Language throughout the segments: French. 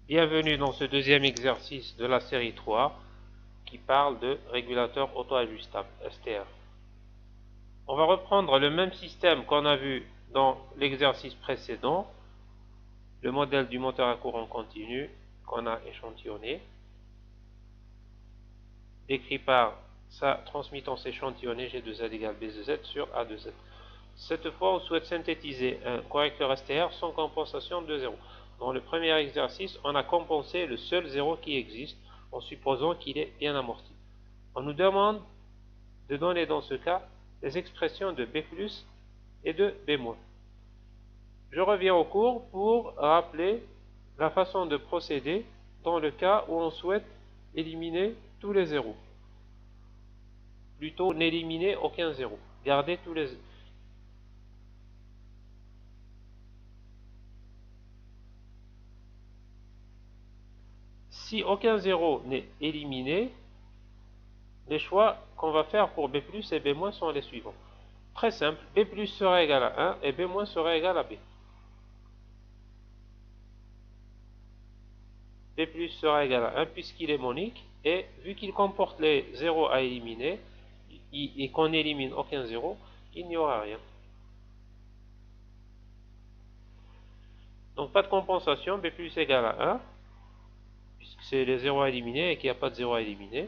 Bienvenue dans ce deuxième exercice de la série 3 qui parle de régulateur auto-ajustable, STR. On va reprendre le même système qu'on a vu dans l'exercice précédent, le modèle du moteur à courant continu qu'on a échantillonné, décrit par sa transmittance échantillonnée G2Z égale B2Z sur A2Z. Cette fois, on souhaite synthétiser un correcteur STR sans compensation de 0. Dans le premier exercice, on a compensé le seul 0 qui existe en supposant qu'il est bien amorti. On nous demande de donner dans ce cas les expressions de B+, et de B-. Je reviens au cours pour rappeler la façon de procéder dans le cas où on souhaite éliminer tous les zéros. Plutôt, n'éliminer aucun zéro. Garder tous les zéros. Si aucun zéro n'est éliminé, les choix qu'on va faire pour B+, et B- sont les suivants. Très simple, B+ sera égal à 1 et B- sera égal à B. B+ sera égal à 1 puisqu'il est monique, et vu qu'il comporte les zéros à éliminer, et qu'on n'élimine aucun zéro, il n'y aura rien. Donc pas de compensation, B+ égale à 1, puisque c'est les zéros à éliminer et qu'il n'y a pas de zéro à éliminer.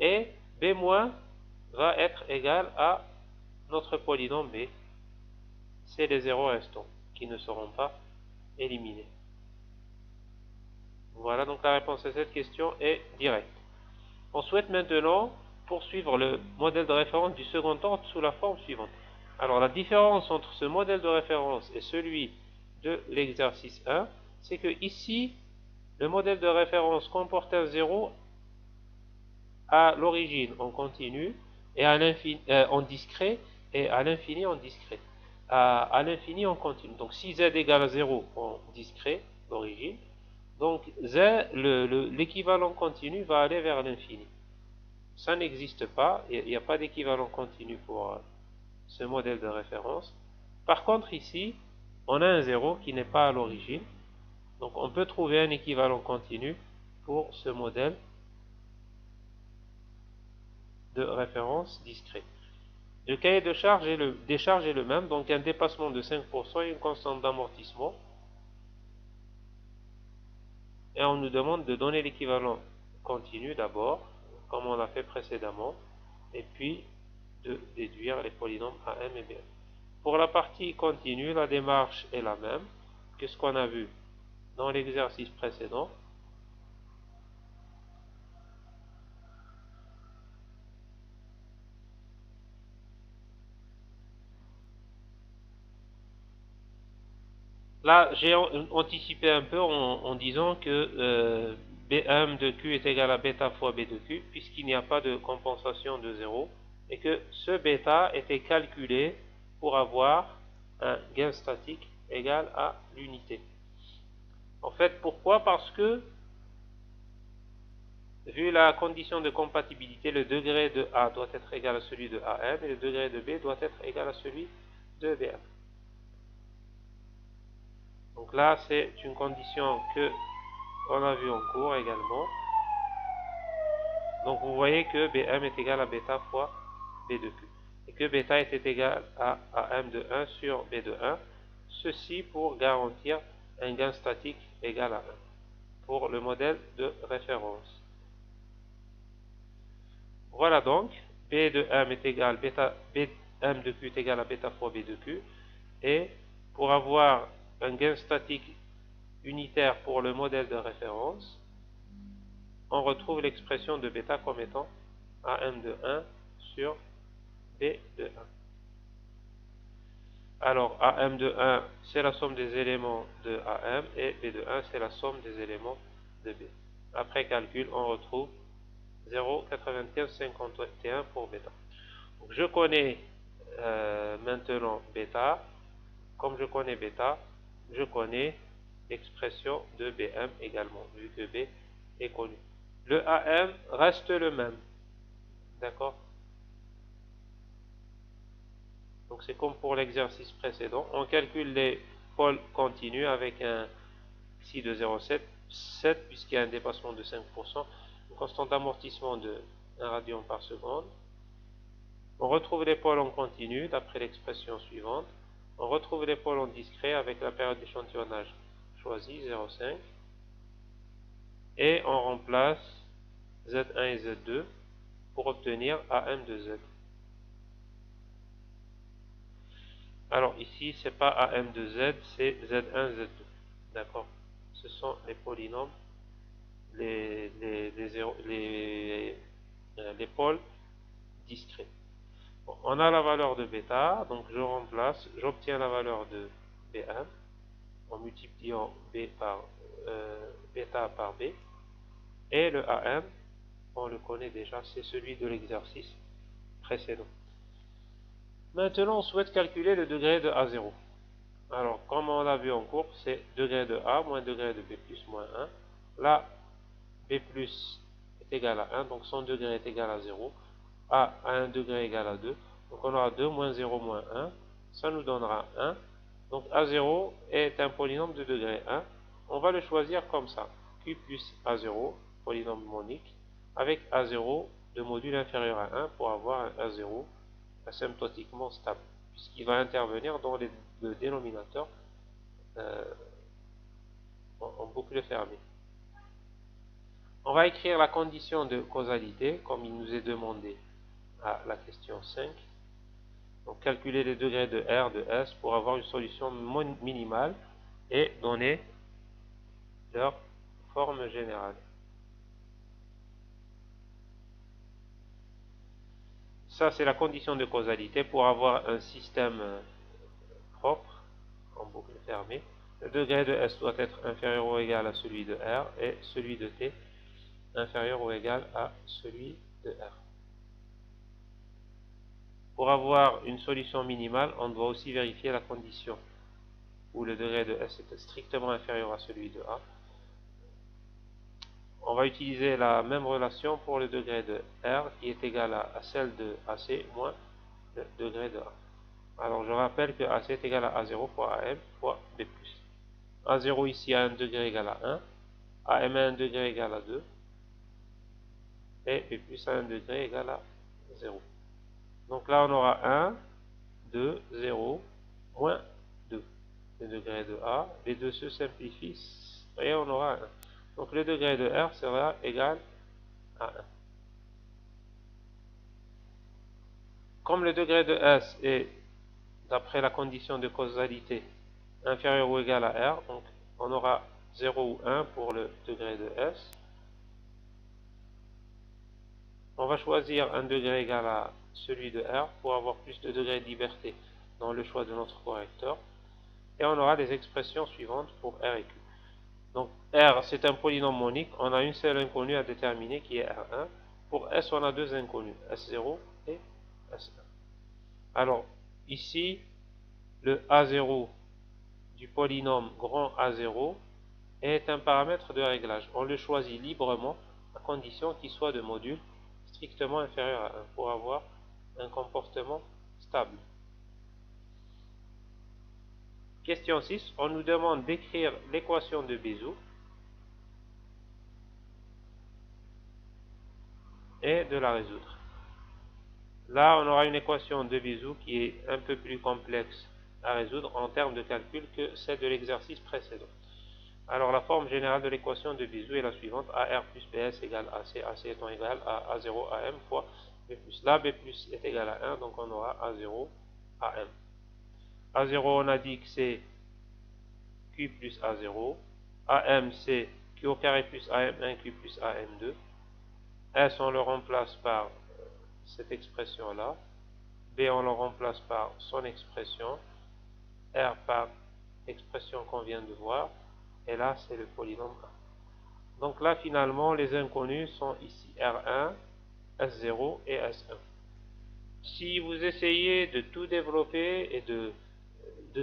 Et B- va être égal à notre polynôme B. C'est les zéros restants qui ne seront pas éliminés. Voilà, donc la réponse à cette question est directe. On souhaite maintenant poursuivre le modèle de référence du second ordre sous la forme suivante. Alors la différence entre ce modèle de référence et celui de l'exercice 1, c'est que ici, le modèle de référence comporte un 0 à l'origine en continu et à l'infini en discret et à l'infini en discret. À l'infini en continu. Donc si z égale à 0 en discret d'origine, donc l'équivalent continu va aller vers l'infini. Ça n'existe pas, il n'y a pas d'équivalent continu pour ce modèle de référence. Par contre ici, on a un 0 qui n'est pas à l'origine, donc on peut trouver un équivalent continu pour ce modèle de référence discret. Le cahier de charge des charges est le même, donc un dépassement de 5% et une constante d'amortissement. Et on nous demande de donner l'équivalent continu d'abord, comme on l'a fait précédemment, et puis de déduire les polynômes AM et BM. Pour la partie continue, la démarche est la même que ce qu'on a vu dans l'exercice précédent. Là, j'ai anticipé un peu en disant que B1 de Q est égal à bêta fois B de Q, puisqu'il n'y a pas de compensation de 0, et que ce bêta était calculé pour avoir un gain statique égal à l'unité. En fait, pourquoi? Parce que, vu la condition de compatibilité, le degré de A doit être égal à celui de AM, et le degré de B doit être égal à celui de BM. Donc là, c'est une condition que on a vu en cours également. Donc vous voyez que Bm est égal à bêta fois B de Q. Et que bêta était égal à AM de 1 sur B de 1. Ceci pour garantir un gain statique égal à 1 pour le modèle de référence. Voilà donc, B de M est égal bêta, Bm de Q est égal à bêta fois B de Q. Et pour avoir un gain statique unitaire pour le modèle de référence, on retrouve l'expression de bêta comme étant AM de 1 sur B de 1. Alors, AM de 1, c'est la somme des éléments de AM, et B de 1, c'est la somme des éléments de B. Après calcul, on retrouve 0,9551 pour bêta. Donc, je connais maintenant bêta. Comme je connais bêta, je connais l'expression de BM également, vu que B est connu. Le AM reste le même. D'accord? Donc c'est comme pour l'exercice précédent. On calcule les pôles continus avec un ici de 0,7 puisqu'il y a un dépassement de 5%, une constante d'amortissement de 1 radian par seconde. On retrouve les pôles en continu d'après l'expression suivante. On retrouve les pôles en discret avec la période d'échantillonnage choisie, 0,5. Et on remplace Z1 et Z2 pour obtenir AM de Z. Alors ici, c'est pas AM de Z, c'est Z1, Z2. D'accord? Ce sont les polynômes, les pôles discrets. Bon, on a la valeur de bêta, donc je remplace, j'obtiens la valeur de B1 en multipliant bêta par B. Et le AM, on le connaît déjà, c'est celui de l'exercice précédent. Maintenant, on souhaite calculer le degré de A0. Alors, comme on l'a vu en cours, c'est degré de A moins degré de B plus moins 1. Là, B plus est égal à 1, donc son degré est égal à 0. A à 1 degré égal à 2. Donc on aura 2 moins 0 moins 1. Ça nous donnera 1. Donc A0 est un polynôme de degré 1. On va le choisir comme ça. Q plus A0, polynôme monique, avec A0 de module inférieur à 1 pour avoir un A0 asymptotiquement stable, puisqu'il va intervenir dans le dénominateur en boucle fermée. On va écrire la condition de causalité, comme il nous est demandé à la question 5. Donc calculer les degrés de R, de S pour avoir une solution minimale et donner leur forme générale. Ça, c'est la condition de causalité pour avoir un système propre, en boucle fermée. Le degré de S doit être inférieur ou égal à celui de R et celui de T inférieur ou égal à celui de R. Pour avoir une solution minimale, on doit aussi vérifier la condition où le degré de S est strictement inférieur à celui de A. On va utiliser la même relation pour le degré de R qui est égal à celle de AC moins le degré de A. Alors je rappelle que AC est égal à A0 fois AM fois B+. A0 ici a un degré égal à 1, AM a un degré égal à 2, et B+ a un degré égal à 0. Donc là on aura 1, 2, 0, moins 2. Le degré de A, les deux se simplifient, et on aura 1. Donc le degré de R sera égal à 1. Comme le degré de S est, d'après la condition de causalité, inférieur ou égal à R, donc on aura 0 ou 1 pour le degré de S. On va choisir un degré égal à celui de R pour avoir plus de degrés de liberté dans le choix de notre correcteur. Et on aura les expressions suivantes pour R et Q. Donc R, c'est un polynôme monique. On a une seule inconnue à déterminer qui est R1. Pour S, on a deux inconnues, S0 et S1. Alors, ici, le A0 du polynôme grand A0 est un paramètre de réglage. On le choisit librement à condition qu'il soit de module strictement inférieur à 1 pour avoir un comportement stable. Question 6, on nous demande d'écrire l'équation de Bézout et de la résoudre. Là, on aura une équation de Bézout qui est un peu plus complexe à résoudre en termes de calcul que celle de l'exercice précédent. Alors, la forme générale de l'équation de Bézout est la suivante. AR plus BS égale AC, AC étant égal à A0 AM fois B+. Là, B+, est égal à 1, donc on aura A0 AM. A0, on a dit que c'est Q plus A0. AM, c'est Q au carré plus AM1, Q plus AM2. S, on le remplace par cette expression-là. B, on le remplace par son expression. R par l'expression qu'on vient de voir. Et là, c'est le polynôme A. Donc là, finalement, les inconnus sont ici R1, S0 et S1. Si vous essayez de tout développer et de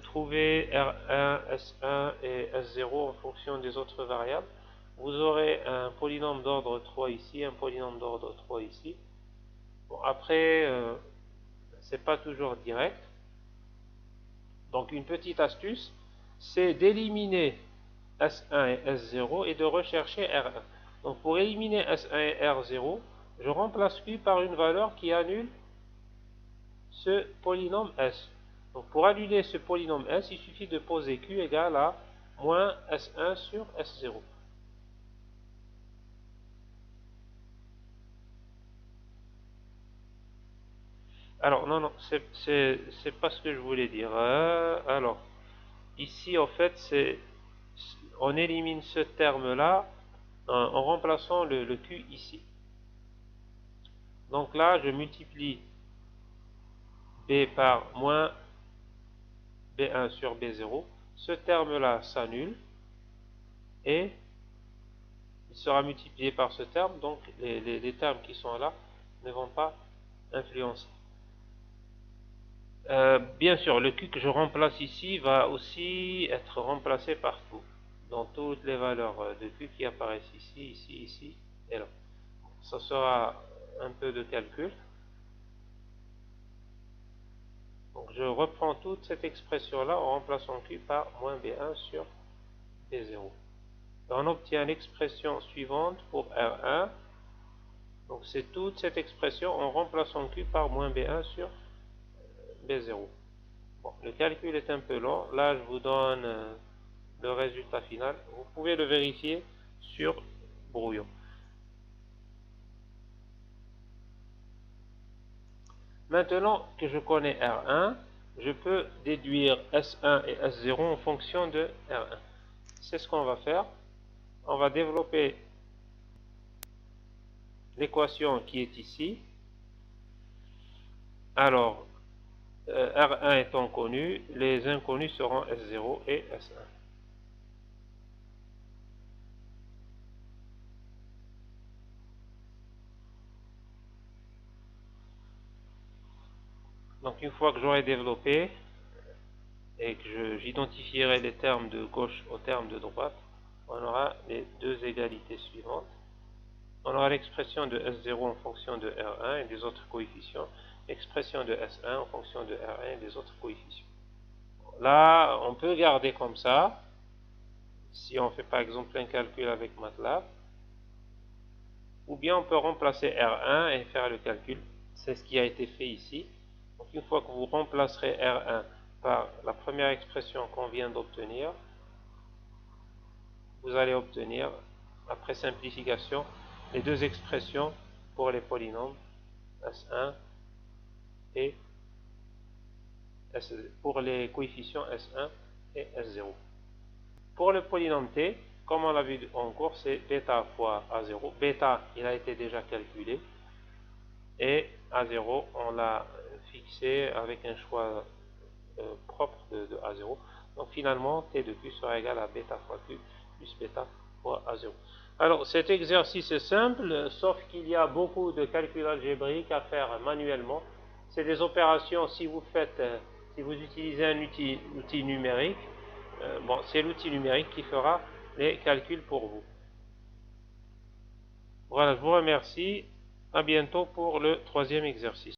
trouver R1, S1 et S0 en fonction des autres variables, vous aurez un polynôme d'ordre 3 ici, un polynôme d'ordre 3 ici. Bon, après, c'est pas toujours direct. Donc une petite astuce, c'est d'éliminer S1 et S0 et de rechercher R1. Donc pour éliminer S1 et R0, je remplace Q par une valeur qui annule ce polynôme S. Donc pour annuler ce polynôme S, il suffit de poser Q égale à moins S1 sur S0. Alors non, c'est pas ce que je voulais dire. Alors, ici en fait, on élimine ce terme-là en remplaçant le Q ici. Donc là, je multiplie B par moins B1 sur B0. Ce terme-là s'annule et il sera multiplié par ce terme. Donc les termes qui sont là ne vont pas influencer. Bien sûr, le Q que je remplace ici va aussi être remplacé partout, dans toutes les valeurs de Q qui apparaissent ici, ici et là. Ça sera un peu de calcul. Donc je reprends toute cette expression-là en remplaçant Q par moins B1 sur B0. Et on obtient l'expression suivante pour R1. Donc c'est toute cette expression en remplaçant Q par moins B1 sur B0. Bon, le calcul est un peu long. Là, je vous donne le résultat final. Vous pouvez le vérifier sur Brouillon. Maintenant que je connais R1, je peux déduire S1 et S0 en fonction de R1. C'est ce qu'on va faire. On va développer l'équation qui est ici. Alors, R1 étant connu, les inconnus seront S0 et S1. Donc une fois que j'aurai développé et que j'identifierai les termes de gauche aux termes de droite, on aura les deux égalités suivantes. On aura l'expression de S0 en fonction de R1 et des autres coefficients, l'expression de S1 en fonction de R1 et des autres coefficients. Là, on peut garder comme ça, si on fait par exemple un calcul avec MATLAB, ou bien on peut remplacer R1 et faire le calcul. C'est ce qui a été fait ici. Donc une fois que vous remplacerez R1 par la première expression qu'on vient d'obtenir, vous allez obtenir, après simplification, les deux expressions pour les polynômes S1 et pour les coefficients S1 et S0. Pour le polynôme T, comme on l'a vu en cours, c'est bêta fois A0. Bêta, il a été déjà calculé. Et A0, on l'a fixé avec un choix propre de A0. Donc finalement, T de Q sera égal à bêta fois Q plus bêta fois A0. Alors cet exercice est simple, sauf qu'il y a beaucoup de calculs algébriques à faire manuellement. C'est des opérations, si vous utilisez un outil numérique, c'est l'outil numérique qui fera les calculs pour vous. Voilà, je vous remercie. À bientôt pour le troisième exercice.